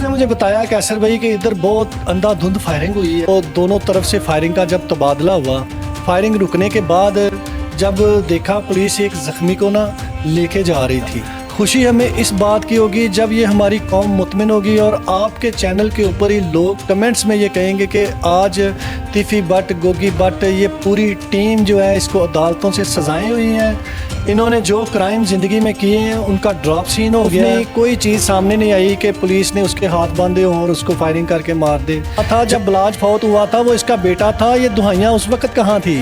उसने मुझे बताया कि असर भाई कि इधर बहुत अंधाधुंध फायरिंग हुई है। तो दोनों तरफ से फायरिंग का जब तबादला हुआ, फायरिंग रुकने के बाद जब देखा पुलिस एक ज़ख्मी को ना लेके जा रही थी। खुशी हमें इस बात की होगी जब ये हमारी कौम मुतमिन होगी और आपके चैनल के ऊपर ही लोग कमेंट्स में ये कहेंगे कि आज तीफी भट्ट, गोगी भट्ट, ये पूरी टीम जो है इसको अदालतों से सजाएं हुई हैं। इन्होंने जो क्राइम ज़िंदगी में किए हैं उनका ड्रॉप सीन हो गया। कोई चीज़ सामने नहीं आई कि पुलिस ने उसके हाथ बांधे हों और उसको फायरिंग करके मार दे था। जब बलाज फौत हुआ था वो इसका बेटा था। ये दुहाइयाँ उस वक्त कहाँ थी?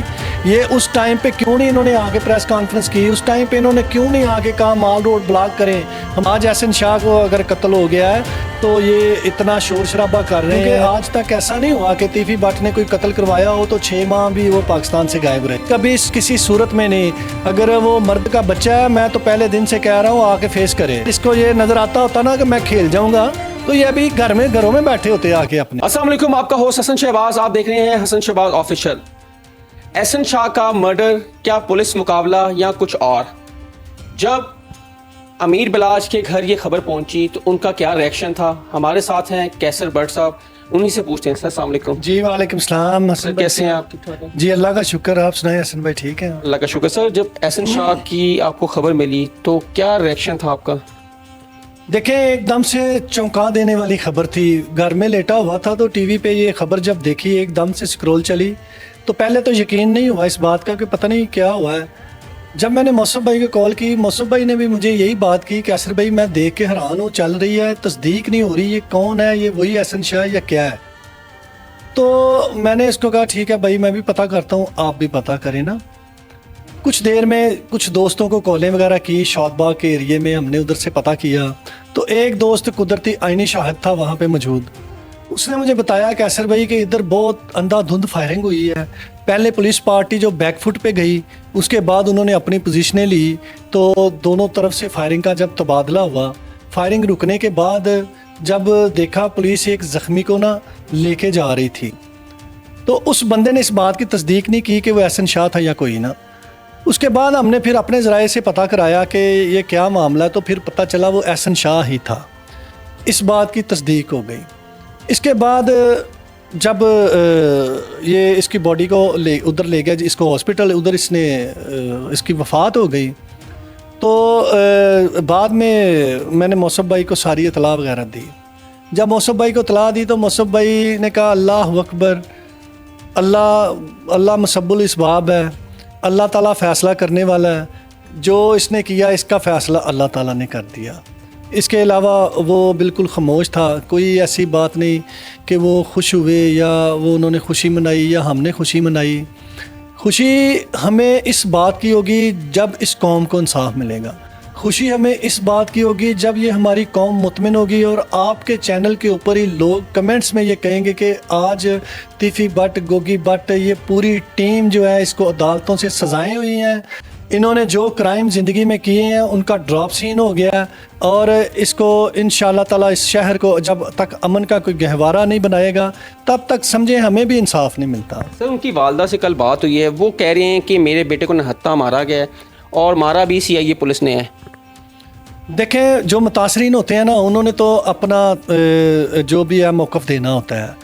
ये उस टाइम पे क्यों नहीं इन्होंने आगे प्रेस कॉन्फ्रेंस की? उस टाइम पे इन्होंने क्यों नहीं आगे कहा माल रोड ब्लॉक करें? हम आज एहसन शाह को अगर कत्ल हो गया है तो ये इतना शोर शराबा कर रहे हैं। आज तक ऐसा नहीं हुआ कि तीफी भट्ट ने कोई कत्ल करवाया हो तो 6 माह भी वो पाकिस्तान से गायब रहे, कभी किसी सूरत में नहीं। अगर वो मर्द का बच्चा है, मैं तो पहले दिन से कह रहा हूँ आके फेस करे। इसको ये नजर आता होता ना कि मैं खेल जाऊंगा तो ये अभी घरों में बैठे होते आके अपने। अस्सलाम वालेकुम, आपका होस्ट हसन शहबाज, आप देख रहे हैं हसन शहबाज ऑफिशियल। एहसन शाह का मर्डर, क्या पुलिस मुकाबला या कुछ और? जब अमीर बिलाज के घर ये खबर पहुंची तो उनका क्या रिएक्शन था? हमारे साथ हैं कैसर भट्ट साहब, उन्हीं से पूछते हैं। सर अस्सलाम वालेकुम। जी वालेकुम सलाम। सर कैसे हैं आप? ठीक ठाक हैं जी, अल्लाह का शुक्र। आप सुनाए हसन भाई? ठीक है, अल्लाह का शुक्र। सर जब एहसन शाह की आपको खबर मिली तो क्या रिएक्शन था आपका? देखें, एकदम से चौंका देने वाली खबर थी। घर में लेटा हुआ था तो टीवी पे ये खबर जब देखी, एकदम से स्क्रॉल चली तो पहले तो यकीन नहीं हुआ इस बात का कि पता नहीं क्या हुआ है। जब मैंने मौसम भाई को कॉल की, मौसम भाई ने भी मुझे यही बात की कि असर भाई मैं देख के हैरान हूँ, चल रही है, तस्दीक नहीं हो रही, ये कौन है, ये वही एहसन शाह या क्या है? तो मैंने इसको कहा ठीक है भाई, मैं भी पता करता हूँ, आप भी पता करें ना। कुछ देर में कुछ दोस्तों को कॉलें वगैरह की, शादबाग के एरिए में हमने उधर से पता किया तो एक दोस्त कुदरती आईनी शाहिद था वहाँ पे मौजूद। उसने मुझे बताया कि असर भाई कि इधर बहुत अंधाधुंध फायरिंग हुई है। पहले पुलिस पार्टी जो बैकफुट पे गई, उसके बाद उन्होंने अपनी पोजीशनें ली तो दोनों तरफ से फायरिंग का जब तबादला हुआ, फायरिंग रुकने के बाद जब देखा पुलिस एक ज़ख्मी को ना लेके जा रही थी तो उस बंदे ने इस बात की तस्दीक नहीं की कि वो एहसन शाह था या कोई ना। उसके बाद हमने फिर अपने ज़राए से पता कराया कि ये क्या मामला है तो फिर पता चला वो एहसन शाह ही था। इस बात की तस्दीक हो गई। इसके बाद जब ये इसकी बॉडी को उधर ले गया इसको हॉस्पिटल, उधर इसकी वफ़ात हो गई तो बाद में मैंने मौसम भाई को सारी इतला वगैरह दी। जब मौसम भाई को इतला दी तो मौसम भाई ने कहा अल्लाह अकबर, अल्लाह मुसब्बुल इसबाब है, अल्लाह ताला फ़ैसला करने वाला है, जो इसने किया इसका फ़ैसला अल्लाह ताला ने कर दिया। इसके अलावा वो बिल्कुल खामोश था, कोई ऐसी बात नहीं कि वो खुश हुए या वो उन्होंने खुशी मनाई या हमने खुशी मनाई। खुशी हमें इस बात की होगी जब इस कौम को इंसाफ मिलेगा। खुशी हमें इस बात की होगी जब ये हमारी कौम मुतमिन होगी और आपके चैनल के ऊपर ही लोग कमेंट्स में ये कहेंगे कि आज तीफी भट्ट, गोगी भट्ट, ये पूरी टीम जो है इसको अदालतों से सजाएं हुई हैं। इन्होंने जो क्राइम ज़िंदगी में किए हैं उनका ड्रॉप सीन हो गया और इसको इंशाअल्लाह ताला इस शहर को जब तक अमन का कोई गहवारा नहीं बनाएगा तब तक समझे हमें भी इंसाफ नहीं मिलता। सर उनकी वालदा से कल बात हुई है, वो कह रहे हैं कि मेरे बेटे को नहत्ता मारा गया है और मारा भी CIA पुलिस ने है। देखें, जो मुतासरीन होते हैं ना उन्होंने तो अपना जो भी है मौक़िफ़ देना होता है।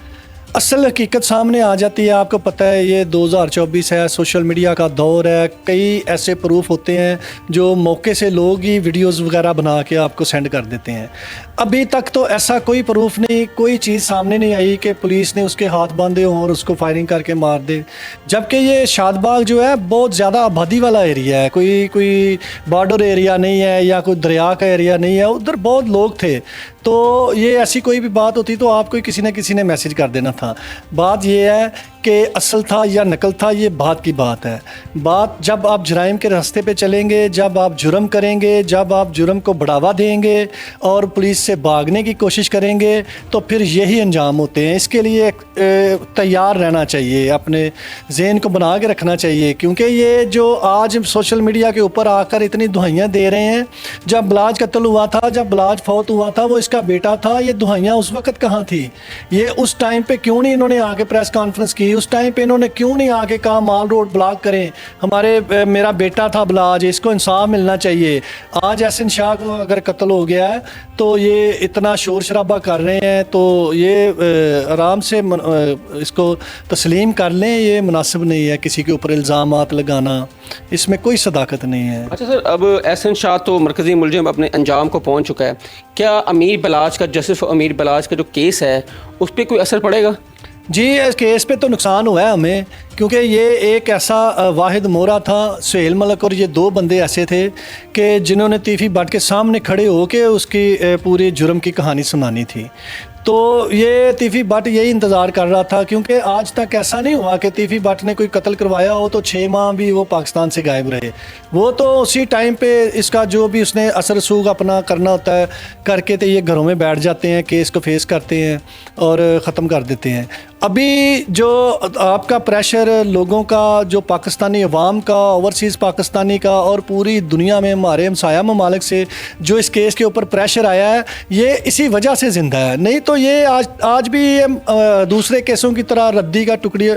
असल हकीकत सामने आ जाती है। आपको पता है ये 2024 है, सोशल मीडिया का दौर है, कई ऐसे प्रूफ होते हैं जो मौके से लोग ही वीडियोस वगैरह बना के आपको सेंड कर देते हैं। अभी तक तो ऐसा कोई प्रूफ नहीं, कोई चीज़ सामने नहीं आई कि पुलिस ने उसके हाथ बांधे हों और उसको फायरिंग करके मार दे। जबकि ये शादबाग जो है बहुत ज़्यादा आबादी वाला एरिया है, कोई बॉर्डर एरिया नहीं है या कोई दरिया का एरिया नहीं है, उधर बहुत लोग थे। तो ये ऐसी कोई भी बात होती तो आपको किसी न किसी ने मैसेज कर देना था। बात ये है कि असल था या नकल था, ये बात की बात है। बात जब आप जराइम के रास्ते पे चलेंगे, जब आप जुर्म करेंगे, जब आप जुर्म को बढ़ावा देंगे और पुलिस से भागने की कोशिश करेंगे तो फिर यही अंजाम होते हैं। इसके लिए तैयार रहना चाहिए, अपने ज़हन को बना के रखना चाहिए, क्योंकि ये जो आज सोशल मीडिया के ऊपर आकर इतनी दुहाइयाँ दे रहे हैं, जब बलाज कत्ल हुआ था, जब बलाज फौत हुआ था, वो इसका کا بیٹا تھا، یہ دہائیاں اس وقت کہاں تھی؟ یہ اس ٹائم پہ کیوں نہیں انہوں نے آ کے پریس کانفرنس کی؟ اس ٹائم پہ انہوں نے کیوں نہیں آ کے کہا مال روڈ بلاک کریں، میرا بیٹا تھا بلاج، اس کو انصاف ملنا چاہیے؟ آج احسن شاہ کو اگر قتل ہو گیا ہے تو یہ اتنا شور شرابہ کر رہے ہیں، تو یہ آرام سے اس کو تسلیم کر لیں، یہ مناسب نہیں ہے کسی کے اوپر الزامات لگانا، اس میں کوئی صداقت نہیں ہے۔ اچھا سر، اب احسن شاہ تو مرکزی ملزم اپنے انجام کو پہنچ چکا ہے، کیا امیر بلاج کا، جسٹس امیر بلاج کا جو کیس ہے اس پہ کوئی اثر پڑے گا؟ جی، اس کیس پہ تو نقصان ہوا ہے ہمیں، کیونکہ یہ ایک ایسا واحد مورا تھا، سہیل ملک اور یہ دو بندے ایسے تھے کہ جنہوں نے تیفی بٹ کے سامنے کھڑے ہو کے اس کی پوری جرم کی کہانی سنانی تھی۔ تو یہ تیفی بٹ یہی انتظار کر رہا تھا، کیونکہ آج تک ایسا نہیں ہوا کہ تیفی بٹ نے کوئی قتل کروایا ہو تو 6 ماہ بھی وہ پاکستان سے غائب رہے۔ وہ تو اسی ٹائم پہ اس کا جو بھی اس نے اثر رسوخ اپنا کرنا ہوتا ہے کر کے تو یہ گھروں میں بیٹھ جاتے ہیں، کیس کو فیس کرتے ہیں اور ختم کر دیتے ہیں۔ ابھی جو آپ کا پریشر لوگوں کا، جو پاکستانی عوام کا، اوورسیز پاکستانی کا اور پوری دنیا میں ہمارے ہمسایہ ممالک سے جو اس کیس کے اوپر پریشر آیا ہے، یہ اسی وجہ سے زندہ ہے، نہیں تو یہ آج بھی یہ دوسرے کیسوں کی طرح ردی کا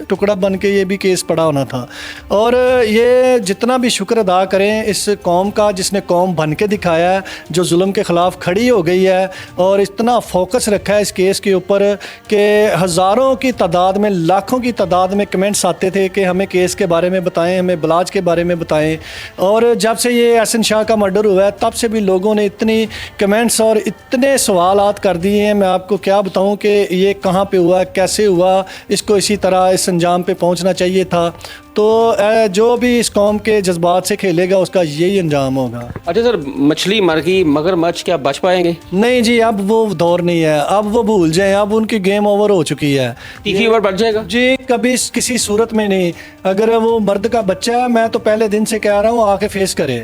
ٹکڑا بن کے یہ بھی کیس پڑا ہونا تھا۔ اور یہ جتنا بھی شکر ادا کریں اس قوم کا جس نے قوم بن کے دکھایا ہے، جو ظلم کے خلاف کھڑی ہو گئی ہے اور اتنا فوکس رکھا ہے اس کیس کے اوپر کہ ہزاروں کی تعداد میں، لاکھوں کی تعداد میں کمنٹس آتے تھے کہ ہمیں کیس کے بارے میں بتائیں، ہمیں بلاج کے بارے میں بتائیں۔ اور جب سے یہ احسن شاہ کا مرڈر ہوا ہے تب سے بھی لوگوں نے اتنی کمنٹس اور اتنے سوالات کر دیے ہیں، میں آپ کو کیا بتاؤں کہ یہ کہاں پہ ہوا، کیسے ہوا، اس کو اسی طرح اس انجام پہ پہنچنا چاہیے تھا۔ تو جو بھی اس قوم کے جذبات سے کھیلے گا اس کا یہی انجام ہوگا۔ اچھا سر، مچھلی مر گئی مگر مچھ کیا بچ پائیں گے؟ نہیں جی، اب وہ دور نہیں ہے، اب وہ بھول جائیں، اب ان کی گیم اوور ہو چکی ہے۔ تیفی اوور بڑھ جائے گا؟ جی کبھی کسی صورت میں نہیں۔ اگر وہ مرد کا بچہ ہے، میں تو پہلے دن سے کہہ رہا ہوں آ کے فیس کرے،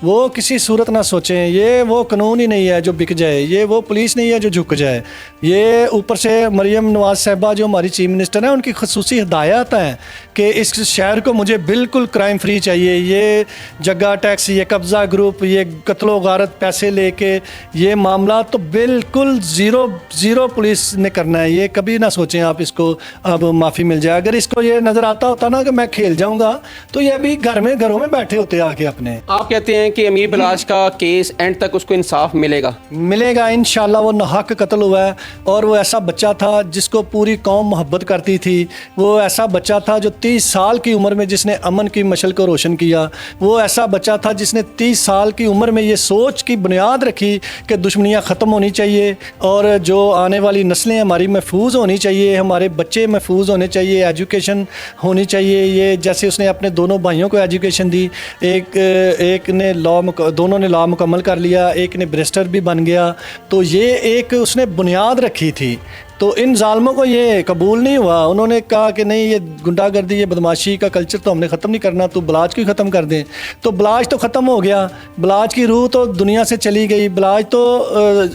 وہ کسی صورت نہ سوچیں، یہ وہ قانون ہی نہیں ہے جو بک جائے، یہ وہ پولیس نہیں ہے جو جھک جائے۔ یہ اوپر سے مریم نواز صاحبہ جو ہماری چیف منسٹر ہیں، ان کی خصوصی ہدایات ہیں کہ اس شہر کو مجھے بالکل کرائم فری چاہیے، یہ جگہ ٹیکس، یہ قبضہ گروپ، یہ قتل و غارت پیسے لے کے یہ معاملات تو بالکل زیرو پولیس نے کرنا ہے۔ یہ کبھی نہ سوچیں آپ اس کو اب معافی مل جائے۔ اگر اس کو یہ نظر آتا ہوتا نا کہ میں کھیل جاؤں گا تو یہ بھی گھروں میں بیٹھے ہوتے آ کے اپنے۔ آپ کہتے ہیں کہ امیر بلاج کا کیس اینڈ تک اس کو انصاف ملے گا؟ ملے گا انشاءاللہ۔ وہ ناحق قتل ہوا ہے اور وہ ایسا بچہ تھا جس کو پوری قوم محبت کرتی تھی، وہ ایسا بچہ تھا جو 30 سال کی عمر میں جس نے امن کی مشعل کو روشن کیا، وہ ایسا بچہ تھا جس نے 30 سال کی عمر میں یہ سوچ کی بنیاد رکھی کہ دشمنیاں ختم ہونی چاہیے اور جو آنے والی نسلیں ہماری محفوظ ہونی چاہیے، ہمارے بچے محفوظ ہونے چاہیے، ایجوکیشن ہونی چاہیے۔ یہ جیسے اس نے اپنے دونوں بھائیوں کو ایجوکیشن دی، ایک نے دونوں نے لا مکمل کر لیا، ایک نے بریسٹر بھی بن گیا، تو یہ ایک اس نے بنیاد رکھی تھی۔ تو ان ظالموں کو یہ قبول نہیں ہوا، انہوں نے کہا کہ نہیں، یہ گنڈا گردی، یہ بدماشی کا کلچر تو ہم نے ختم نہیں کرنا، تو بلاج کو ہی ختم کر دیں۔ تو بلاج تو ختم ہو گیا، بلاج کی روح تو دنیا سے چلی گئی، بلاج تو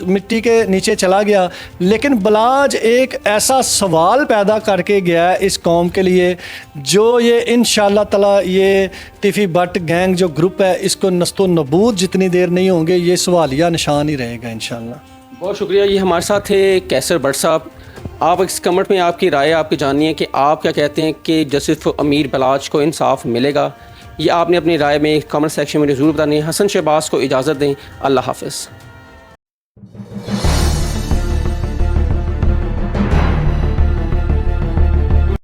مٹی کے نیچے چلا گیا، لیکن بلاج ایک ایسا سوال پیدا کر کے گیا ہے اس قوم کے لیے جو یہ انشاءاللہ تعالی یہ تیفی بٹ گینگ جو گروپ ہے اس کو نست و نبود جتنی دیر نہیں ہوں گے، یہ سوالیہ نشان ہی رہے گا انشاءاللہ۔ بہت شکریہ۔ یہ ہمارے ساتھ تھے کیسر بٹ صاحب۔ آپ اس کمنٹ میں آپ کی رائے آپ کی جاننی ہے کہ آپ کیا کہتے ہیں کہ جسٹس امیر بلاج کو انصاف ملے گا؟ یہ آپ نے اپنی رائے میں کمنٹ سیکشن میں ضرور بتانی ہے۔ حسن شہباز کو اجازت دیں، اللہ حافظ۔